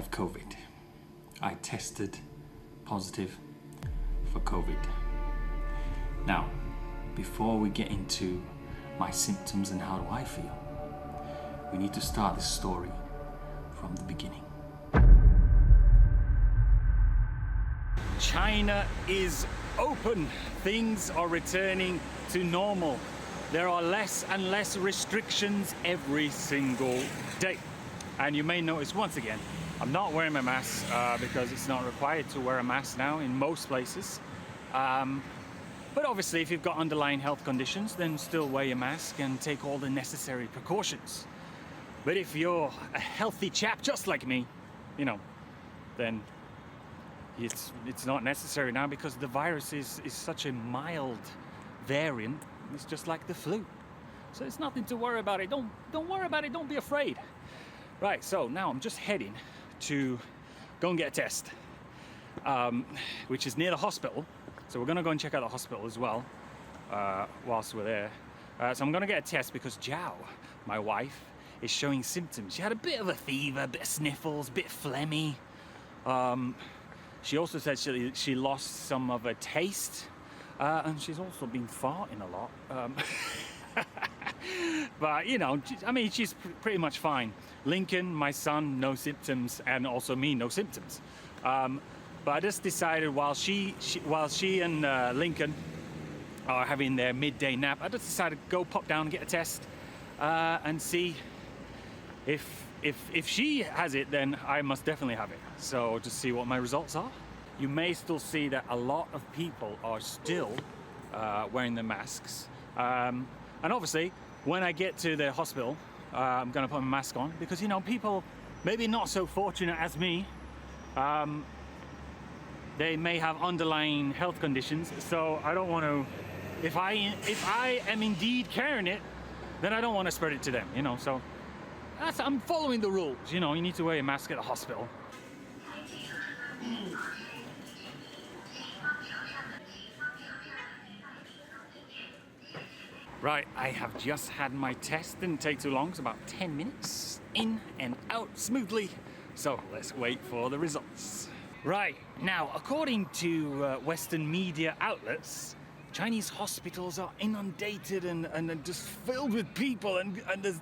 have COVID. I tested positive for COVID. Now, before we get into my symptoms and how do I feel, we need to start this story from the beginning. China is open. Things are returning to normal. There are less and less restrictions every single day. And you may notice once again, I'm not wearing my mask because it's not required to wear a mask now in most places. But obviously if you've got underlying health conditions, then still wear your mask and take all the necessary precautions. But if you're a healthy chap just like me, you know, then it's not necessary now because the virus is such a mild variant. It's just like the flu. So it's nothing to worry about it. Don't worry about it, don't be afraid. Right, so now I'm just heading to go and get a test, which is near the hospital. So we're gonna go and check out the hospital as well, whilst we're there. So I'm gonna get a test because Zhao, my wife, is showing symptoms. She had a bit of a fever, a bit of sniffles, a bit phlegmy. She also said she lost some of her taste, and she's also been farting a lot. But you know, I mean, she's pretty much fine. Lincoln, my son, no symptoms, and also me, no symptoms. But I just decided while she and Lincoln are having their midday nap, I just decided to go pop down and get a test and see if she has it, then I must definitely have it. So just see what my results are. You may still see that a lot of people are still wearing their masks. And obviously, when I get to the hospital, I'm gonna put my mask on because, you know, people maybe not so fortunate as me, they may have underlying health conditions. So I don't want to, if I am indeed carrying it, then I don't want to spread it to them, you know. So I'm following the rules. You know, you need to wear a mask at the hospital. Right, I have just had my test. Didn't take too long, it's about 10 minutes. In and out smoothly. So let's wait for the results. Right, now according to Western media outlets, Chinese hospitals are inundated and just filled with people, and there's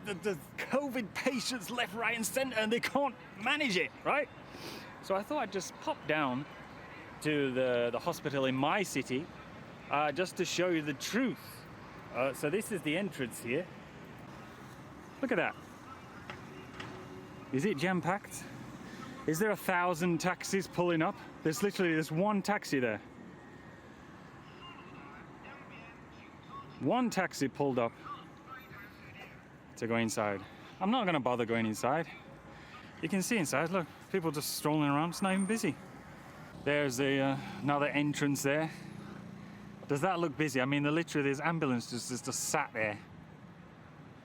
COVID patients left, right and center, and they can't manage it, right? So I thought I'd just pop down to the hospital in my city just to show you the truth. So this is the entrance here. Look at that. Is it jam-packed? Is there 1,000 taxis pulling up? There's literally one taxi there. One taxi pulled up to go inside. I'm not gonna bother going inside. You can see inside, look, people just strolling around, it's not even busy. There's another entrance there. Does that look busy? I mean, literally there's ambulances just sat there,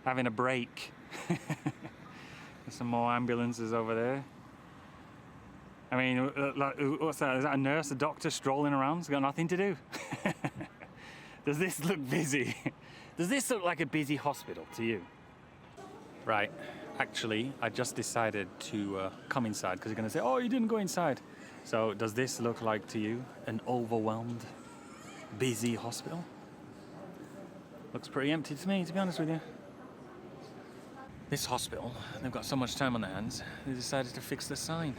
having a break. There's some more ambulances over there. I mean, what's that? Is that a nurse, a doctor strolling around? It's got nothing to do. Does this look busy? Does this look like a busy hospital to you? Right, actually, I just decided to come inside because you're gonna say, oh, you didn't go inside. So does this look like to you an overwhelmed, busy hospital? Looks pretty empty to me, to be honest with you. This hospital, they've got so much time on their hands, they decided to fix the sign.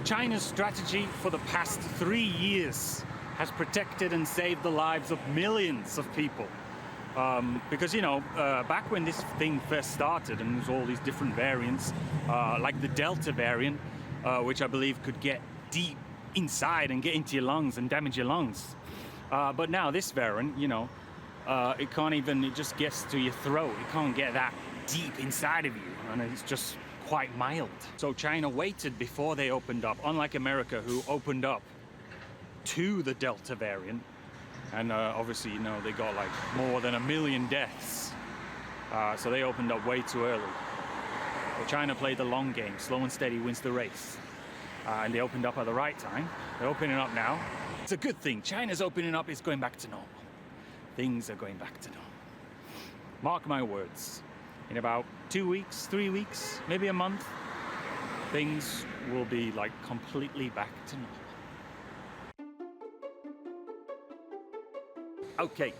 China's strategy for the past 3 years has protected and saved the lives of millions of people. Because, you know, back when this thing first started and there's all these different variants, like the Delta variant, which I believe could get deep inside and get into your lungs and damage your lungs. But now this variant, you know, it just gets to your throat. It can't get that deep inside of you, and it's just quite mild. So China waited before they opened up, unlike America, who opened up to the Delta variant. And obviously, you know, they got like more than 1 million deaths. So they opened up way too early. But China played the long game. Slow and steady wins the race. And they opened up at the right time. They're opening up now. It's a good thing. China's opening up, it's going back to normal. Things are going back to normal. Mark my words. in about 2 weeks, 3 weeks, maybe a month, things will be like completely back to normal. Okay,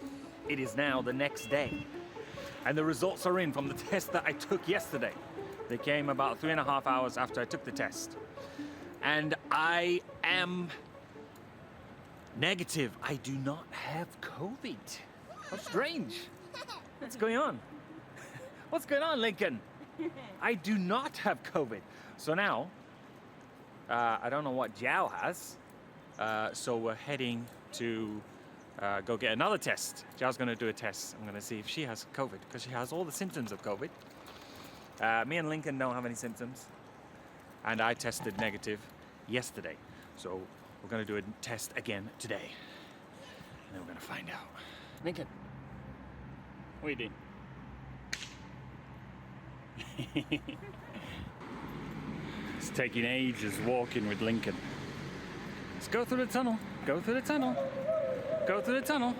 it is now the next day, and the results are in from the test that I took yesterday. They came about 3.5 hours after I took the test. And I am negative. I do not have COVID. How strange. What's going on? What's going on, Lincoln? I do not have COVID. So now, I don't know what Jiao has. So we're heading to go get another test. Jiao's gonna do a test. I'm gonna see if she has COVID, because she has all the symptoms of COVID. Me and Lincoln don't have any symptoms. And I tested negative yesterday. So we're gonna do a test again today. And then we're gonna find out. Lincoln, what are you doing? It's taking ages walking with Lincoln. Let's go through the tunnel. Go through the tunnel. Go through the tunnel.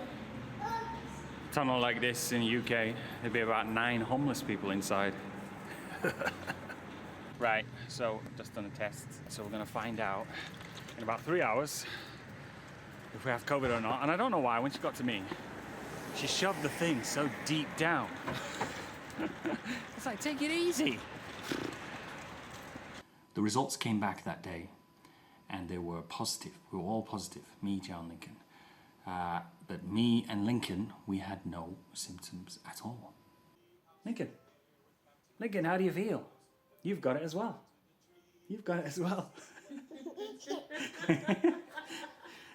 Tunnel like this in the UK, there'd be about 9 homeless people inside. Right, so just done a test. So we're gonna find out in about 3 hours if we have COVID or not. And I don't know why, when she got to me, she shoved the thing so deep down. It's like, take it easy. The results came back that day and they were positive. We were all positive, me, Jiao, and Lincoln. But me and Lincoln, we had no symptoms at all. Lincoln, how do you feel? You've got it as well. You've got it as well.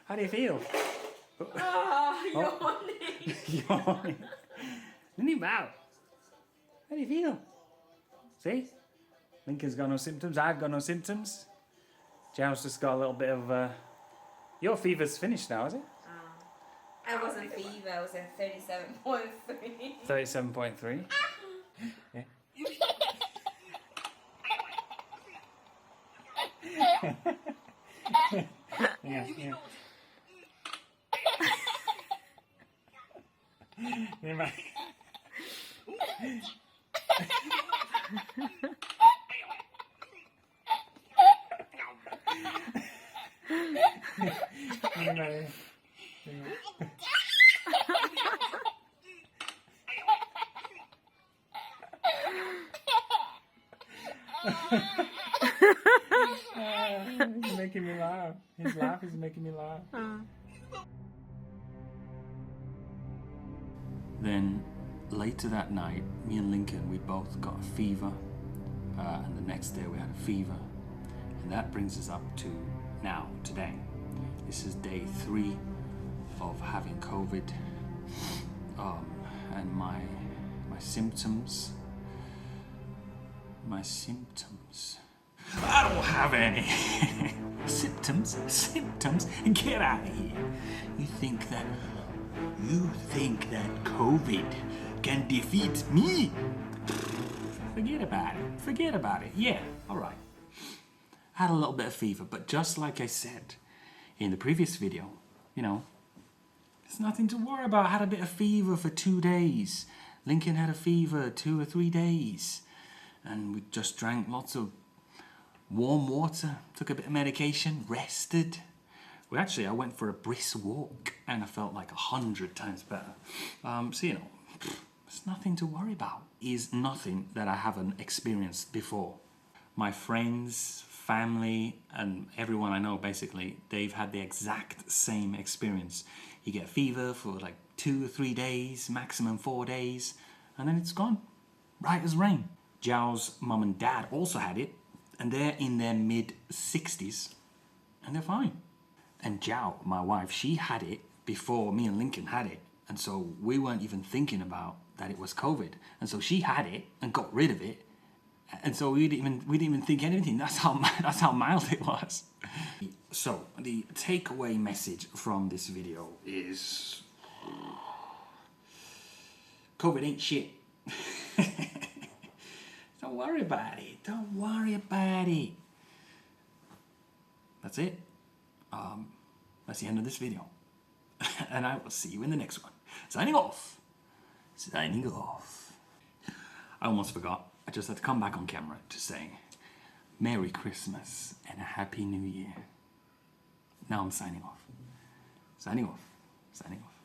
How do you feel? Yawning. Yawning. Lean out. How do you feel? See? Lincoln's got no symptoms. I've got no symptoms. Jiao's just got a little bit of... Your fever's finished now, is it? I wasn't fever. I was at 37.3. 37.3? Yeah. Yeah. Yeah. He's making me laugh. His laugh is making me laugh. Then later that night, me and Lincoln, we both got a fever, and the next day we had a fever, and that brings us up to now, today. This is day 3 of having COVID, and my symptoms. I don't have any. Symptoms? Get out of here. You think that COVID can defeat me? Forget about it. Yeah, all right. I had a little bit of fever, but just like I said in the previous video, you know, there's nothing to worry about. I had a bit of fever for 2 days. Lincoln had a fever 2 or 3 days. And we just drank lots of warm water, took a bit of medication, rested. Well, actually, I went for a brisk walk and I felt like 100 times better. So, you know, there's nothing to worry about. Is nothing that I haven't experienced before. My friends, family, and everyone I know, basically, they've had the exact same experience. You get fever for like 2 or 3 days, maximum 4 days, and then it's gone, right as rain. Jiao's mum and dad also had it, and they're in their mid-60s, and they're fine. And Jiao, my wife, she had it before me and Lincoln had it, and so we weren't even thinking about that it was COVID, and so she had it and got rid of it, and so we didn't even think anything. That's how mild it was. So the takeaway message from this video is COVID ain't shit. Don't worry about it. That's it. That's the end of this video. And I will see you in the next one. Signing off. I almost forgot. I just had to come back on camera to say Merry Christmas and a Happy New Year. Now I'm signing off. Signing off. Signing off.